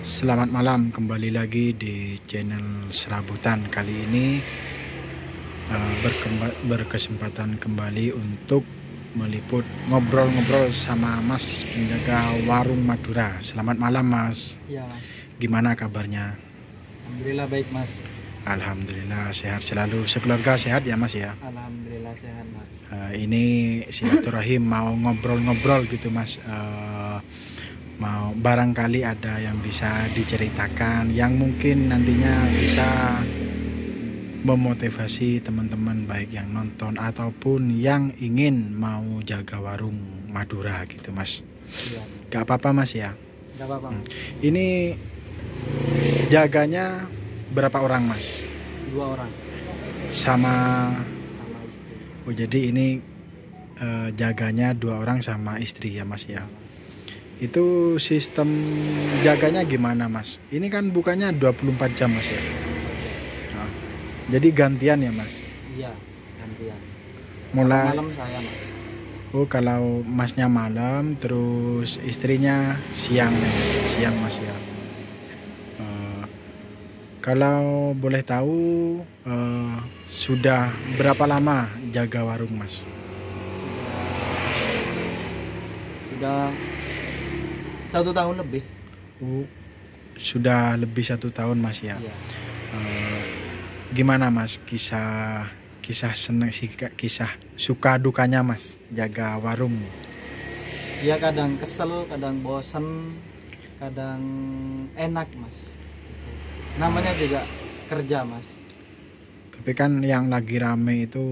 Selamat malam, kembali lagi di channel Serabutan. Kali ini berkesempatan kembali untuk meliput ngobrol-ngobrol sama Mas penjaga warung Madura. Selamat malam Mas. Iya Mas. Gimana kabarnya? Alhamdulillah baik Mas. Alhamdulillah sehat selalu. Sekeluarga sehat ya Mas ya? Alhamdulillah sehat Mas. Ini silaturahim mau ngobrol-ngobrol gitu Mas. Mau barangkali ada yang bisa diceritakan yang mungkin nantinya bisa memotivasi teman-teman baik yang nonton ataupun yang ingin mau jaga warung Madura gitu Mas. Iya. Gak apa-apa Mas ya. Gak apa-apa Mas. Ini jaganya berapa orang Mas? 2 orang Sama sama istri. oh jadi ini jaganya 2 orang sama istri ya Mas ya. Itu sistem jaganya gimana Mas? Ini kan bukannya 24 jam Mas ya. Nah, jadi gantian ya Mas. Iya, gantian. Mulai Malam saya Mas. oh kalau Masnya malam terus istrinya siang Mas ya. Kalau boleh tahu sudah berapa lama jaga warung Mas? Sudah 1 tahun lebih. Sudah lebih 1 tahun Mas ya. Iya. Gimana Mas kisah seneng sih, kisah suka dukanya Mas jaga warung? Ya kadang kesel, kadang bosen, kadang enak Mas. Gitu. Namanya juga kerja Mas. Tapi kan yang lagi rame itu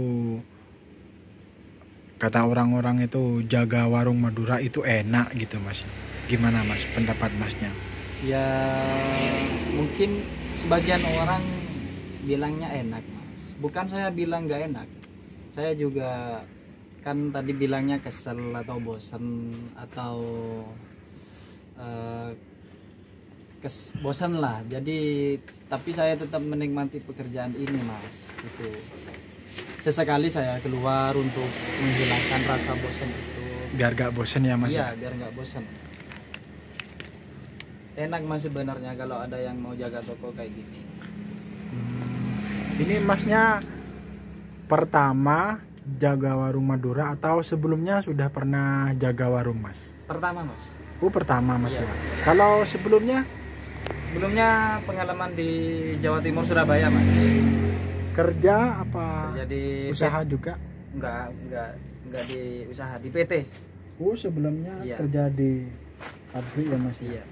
kata orang-orang itu jaga warung Madura itu enak gitu Mas. Gimana Mas pendapat Masnya? Ya mungkin sebagian orang bilangnya enak Mas. Bukan saya bilang nggak enak. Saya juga kan tadi bilangnya kesel atau bosen atau bosan lah. Jadi tapi saya tetap menikmati pekerjaan ini Mas. Gitu. Sesekali saya keluar untuk menghilangkan rasa bosan itu. Biar gak bosen ya Mas? Iya, biar nggak bosan. Enak Mas sebenarnya kalau ada yang mau jaga toko kayak gini. Ini Masnya pertama jaga warung Madura atau sebelumnya sudah pernah jaga warung Mas? Pertama Mas. Pertama Mas Iya. ya. Kalau sebelumnya Sebelumnya pengalaman di Jawa Timur Surabaya Mas. kerja apa Kerja di usaha juga? enggak di usaha di PT. Sebelumnya Iya. kerja di pabrik ya Mas ya. Iya.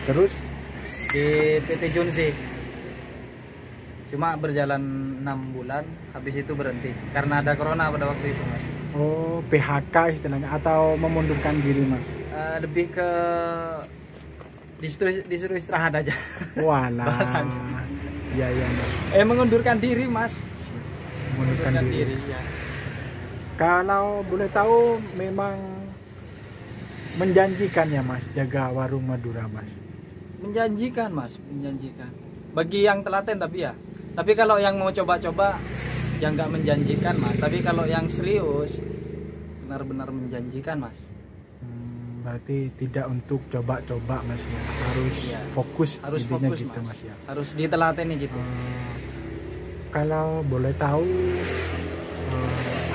Terus Di PT Junsi. Cuma berjalan 6 bulan, habis itu berhenti karena ada corona pada waktu itu Mas. PHK istilahnya atau memundurkan diri Mas? Lebih ke disuruh istirahat aja. Walah. Bahasanya. Iya Mas. Mengundurkan diri Mas. Mengundurkan diri. Ya. Kalau boleh tahu memang menjanjikan ya Mas jaga warung Madura Mas? Menjanjikan Mas, menjanjikan. Bagi yang telaten tapi ya. Tapi kalau yang mau coba-coba ya nggak menjanjikan Mas. Tapi kalau yang serius benar-benar menjanjikan Mas. Berarti tidak untuk coba-coba Mas ya. Harus Iya. fokus Harus intinya fokus gitu Mas ya. Harus ditelateni gitu. Kalau boleh tahu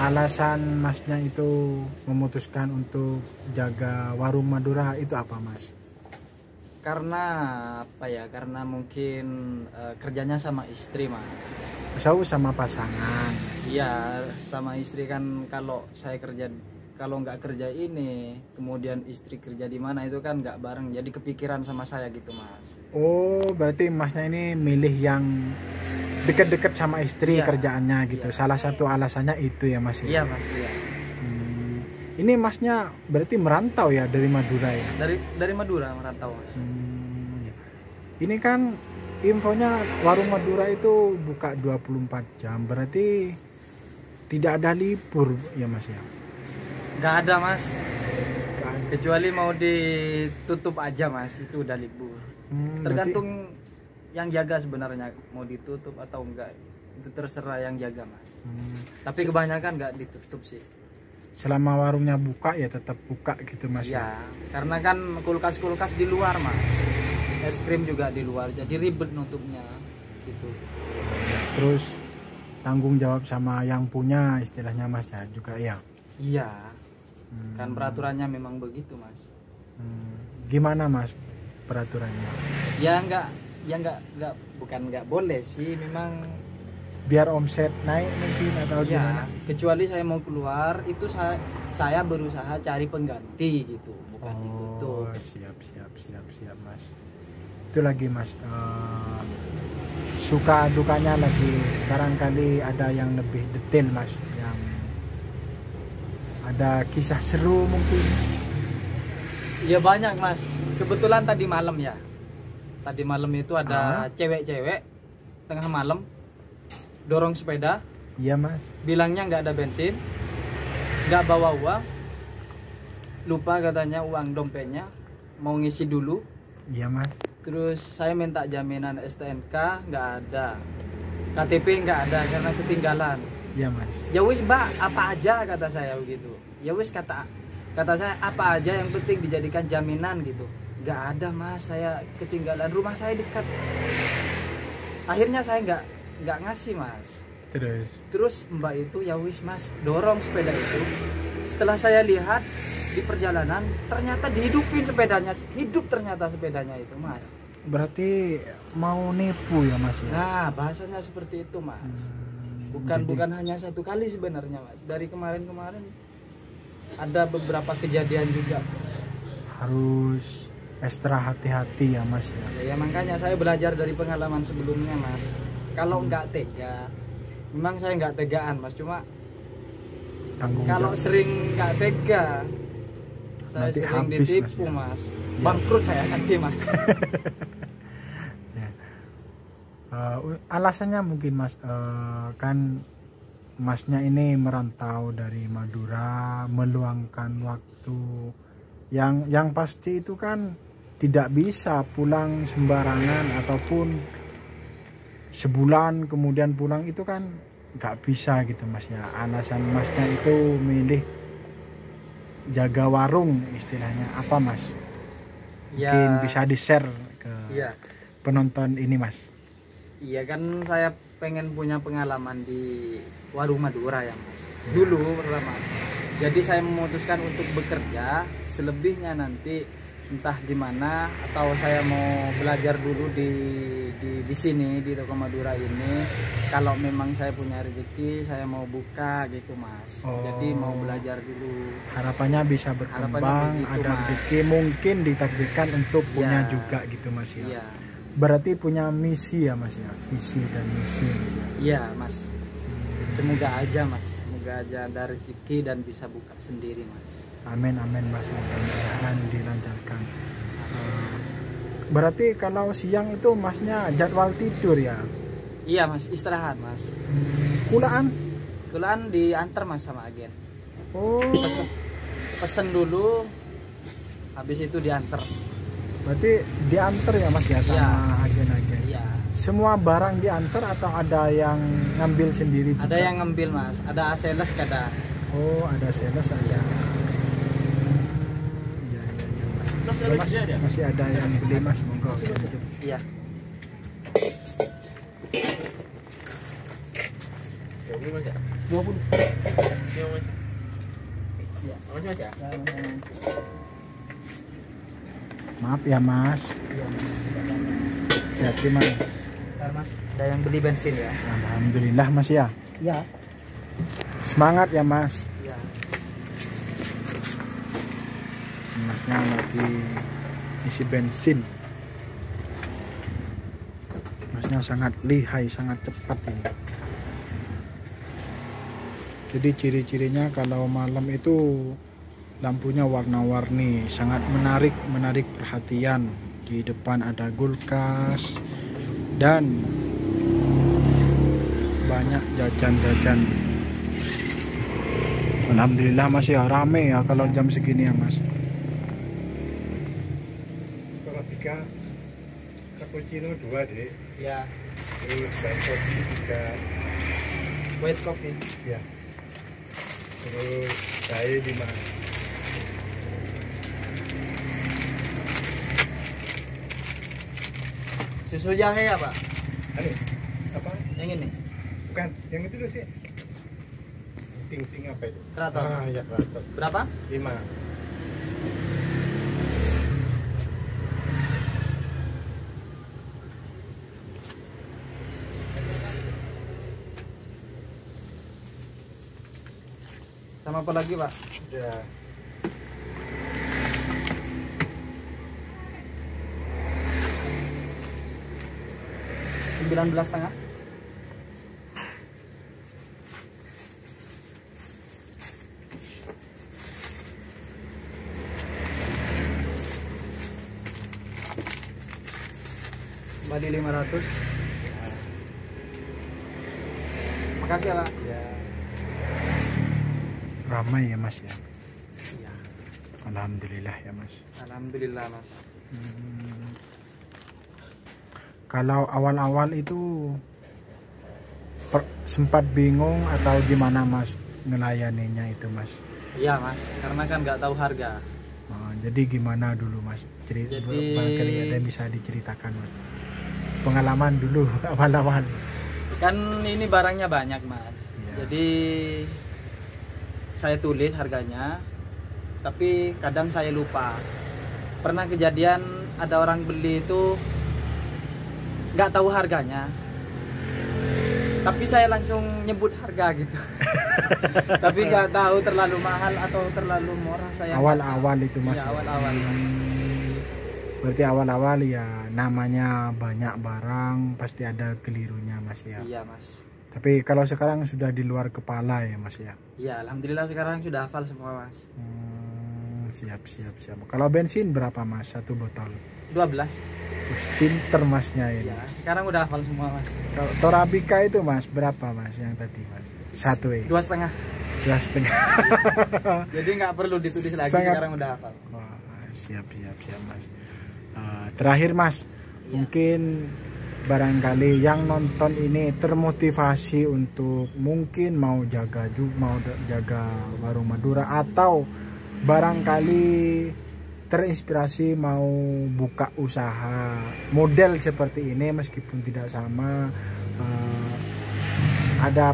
alasan Masnya itu memutuskan untuk jaga warung Madura itu apa Mas? Karena apa ya? Karena mungkin kerjanya sama istri Mas. Sama pasangan. Iya, sama istri kan kalau nggak kerja ini, kemudian istri kerja di mana itu kan nggak bareng. Jadi kepikiran sama saya gitu Mas. Berarti Masnya ini milih yang deket-deket sama istri Iya. kerjaannya gitu. Iya. Salah satu alasannya itu ya Mas ya? Iya Mas, iya. Ini Masnya berarti merantau ya dari Madura ya? Dari Madura merantau Mas. Ya. Ini kan infonya warung Madura itu buka 24 jam. Berarti tidak ada libur ya Mas ya? Nggak ada Mas. Nggak ada. Kecuali mau ditutup aja Mas, itu udah libur. Tergantung yang jaga sebenarnya mau ditutup atau enggak. Itu terserah yang jaga Mas. Tapi kebanyakan nggak ditutup sih. selama warungnya buka ya tetap buka gitu mas Ya, karena kan kulkas di luar mas, es krim juga di luar, jadi ribet nutupnya gitu. Terus tanggung jawab sama yang punya istilahnya mas ya juga ya. Iya, kan peraturannya memang begitu mas. Gimana mas peraturannya? Ya bukan nggak boleh sih, memang Biar omset naik mungkin atau gimana? ya, kecuali saya mau keluar itu saya berusaha cari pengganti gitu, bukan ditutup. Siap mas. Itu lagi mas, suka dukanya lagi barangkali ada yang lebih detail mas, yang ada kisah seru mungkin. Ya banyak mas, kebetulan tadi malam ya, tadi malam itu ada cewek-cewek tengah malam dorong sepeda. Iya mas. Bilangnya nggak ada bensin, nggak bawa uang, lupa katanya uang dompetnya, mau ngisi dulu. Iya mas. Terus saya minta jaminan STNK, nggak ada, KTP nggak ada karena ketinggalan. Iya mas. Ya wis mbak, apa aja kata saya begitu. Ya wis kata saya apa aja yang penting dijadikan jaminan gitu. Nggak ada mas, saya ketinggalan, rumah saya dekat. Akhirnya saya nggak ngasih mas. Terus mbak itu ya wis mas dorong sepeda itu. Setelah saya lihat di perjalanan ternyata dihidupin sepedanya, hidup ternyata sepedanya itu mas. Berarti mau nipu ya mas ya? Nah bahasanya seperti itu mas. Bukan hanya satu kali sebenarnya mas. Dari kemarin ada beberapa kejadian juga mas. Harus ekstra hati-hati ya mas ya? Ya makanya saya belajar dari pengalaman sebelumnya mas. Kalau nggak tega, memang saya nggak tegaan mas, cuma kalau sering nggak tega, saya nanti sering habis, ditipu mas, ya. Bangkrut saya nanti mas. Ya. Alasannya mungkin mas, kan masnya ini merantau dari Madura, meluangkan waktu yang pasti itu kan tidak bisa pulang sembarangan, ataupun sebulan kemudian pulang itu kan nggak bisa gitu mas ya. Alasan masnya itu milih jaga warung istilahnya apa mas? Mungkin Ya, bisa di-share ke penonton ini mas. Iya kan saya pengen punya pengalaman di warung Madura ya mas. Dulu pertama. Jadi saya memutuskan untuk bekerja, selebihnya nanti entah gimana, atau saya mau belajar dulu di sini di toko Madura ini. Kalau memang saya punya rezeki, saya mau buka gitu mas. Jadi mau belajar dulu. Harapannya bisa berkembang, ada rezeki, mungkin ditakdirkan untuk punya juga gitu mas ya. Iya. Berarti punya misi ya mas ya, visi dan misi mas ya. Iya mas. Semoga aja mas, semoga aja ada rezeki dan bisa buka sendiri mas. Amin mas, mudah-mudahan dilancarkan. Berarti kalau siang itu masnya jadwal tidur ya? Iya mas, istirahat mas. Kulaan diantar mas sama agen. Pesen dulu, habis itu diantar. Berarti diantar ya mas ya sama agen-agen? Iya. Semua barang diantar atau ada yang ngambil sendiri juga? Ada yang ngambil mas, ada sales kadang. Ada sales ada. Masih ada yang beli mas, monggo. Iya. Mas ya? 20. Iya mas. Iya. Makasih mas ya. Maaf ya mas. Iya mas. Hati mas. Bentar mas, ada yang beli bensin ya. Alhamdulillah mas ya. Iya. Semangat ya mas. Iya. Masnya lagi isi bensin. Masnya sangat lihai, sangat cepat ini. Jadi ciri-cirinya kalau malam itu lampunya warna-warni, sangat menarik perhatian. Di depan ada kulkas dan banyak jajan-jajan. Alhamdulillah masih rame ya kalau jam segini ya mas. Kalau 3 cappuccino 2 deh. Iya. Terus white coffee 3. White coffee. Ya. Terus Jahe 5. Susu jahe apa? Anu, apa? Yang ini. Bukan, yang itu loh sih. Ting apa itu? Keraton. Ah, ya keraton. Berapa? 5. Sama apa lagi, Pak? Ya. 19,5. Kembali 500. Makasih ya, Pak. Ya. Ramai ya Mas ya. Iya. Alhamdulillah ya Mas. Alhamdulillah, Mas. Kalau awal-awal itu sempat bingung atau gimana Mas ngelayaninya itu Mas? Iya, Mas. Karena kan nggak tahu harga. Jadi gimana dulu Mas? Barangkali ada yang bisa diceritakan Mas. Pengalaman dulu awal-awal. Kan ini barangnya banyak, Mas. Iya. Jadi saya tulis harganya, tapi kadang saya lupa. Pernah kejadian ada orang beli itu nggak tahu harganya, tapi saya langsung nyebut harga gitu. Tapi nggak tahu terlalu mahal atau terlalu murah. Saya Awal-awal itu Mas. Iya, awal-awal. Berarti awal-awal ya namanya banyak barang pasti ada kelirunya Mas ya. Iya, Mas. Tapi kalau sekarang sudah di luar kepala ya Mas ya. Iya, alhamdulillah sekarang sudah hafal semua, Mas. Siap. Kalau bensin berapa Mas satu botol? 12. Terus pinter Masnya ini. Iya, sekarang udah hafal semua, Mas. Kalau Torabika itu Mas berapa Mas yang tadi Mas? 1 ya? 2,5. 2,5. Jadi nggak perlu ditulis lagi, sekarang udah hafal. Wah, siap Mas. Terakhir Mas, Iya. mungkin barangkali yang nonton ini termotivasi untuk mungkin mau jaga warung Madura atau barangkali terinspirasi mau buka usaha model seperti ini meskipun tidak sama, ada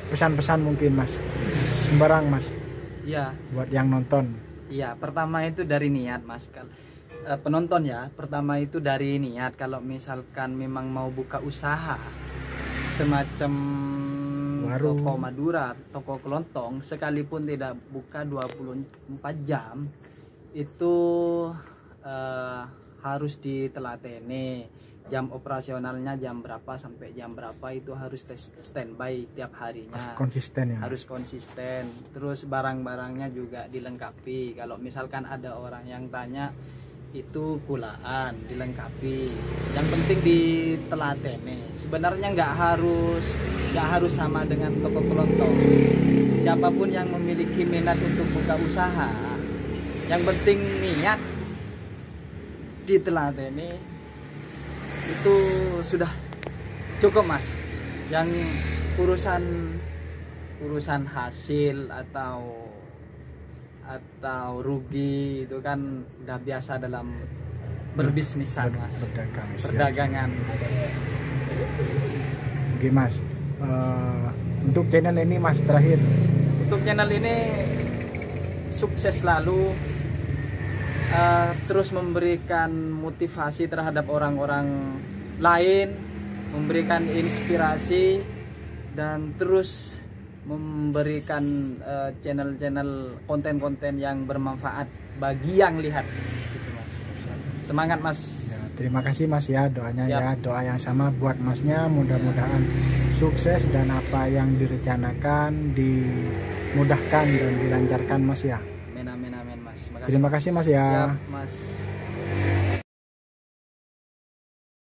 pesan-pesan mungkin Mas sembarang Mas Iya. buat yang nonton. Iya, pertama itu dari niat, Mas. Penonton ya, pertama itu dari niat. Kalau misalkan memang mau buka usaha semacam Warung. toko Madura, toko kelontong, sekalipun tidak buka 24 jam, itu harus ditelateni. Jam operasionalnya jam berapa sampai jam berapa itu harus standby tiap harinya. Konsisten ya. Harus konsisten. Terus barang-barangnya juga dilengkapi. Kalau misalkan ada orang yang tanya itu kulaan, dilengkapi. Yang penting ditelateni. Sebenarnya nggak harus sama dengan toko kelontong. Siapapun yang memiliki minat untuk buka usaha, yang penting niat, ditelateni, itu sudah cukup Mas. Yang urusan hasil atau rugi itu kan udah biasa dalam berbisnisan Mas. Perdagangan. Oke Mas, untuk channel ini Mas terakhir. Untuk channel ini sukses selalu, terus memberikan motivasi terhadap orang-orang lain, memberikan inspirasi, dan terus memberikan channel-channel konten-konten yang bermanfaat bagi yang lihat gitu Mas. Semangat Mas. Ya, terima kasih Mas ya, doanya. Siap. Ya, doa yang sama buat Masnya, mudah-mudahan sukses dan apa yang direncanakan dimudahkan dan dilancarkan Mas ya. Amin Mas. Makasih. Terima kasih Mas ya. Siap Mas.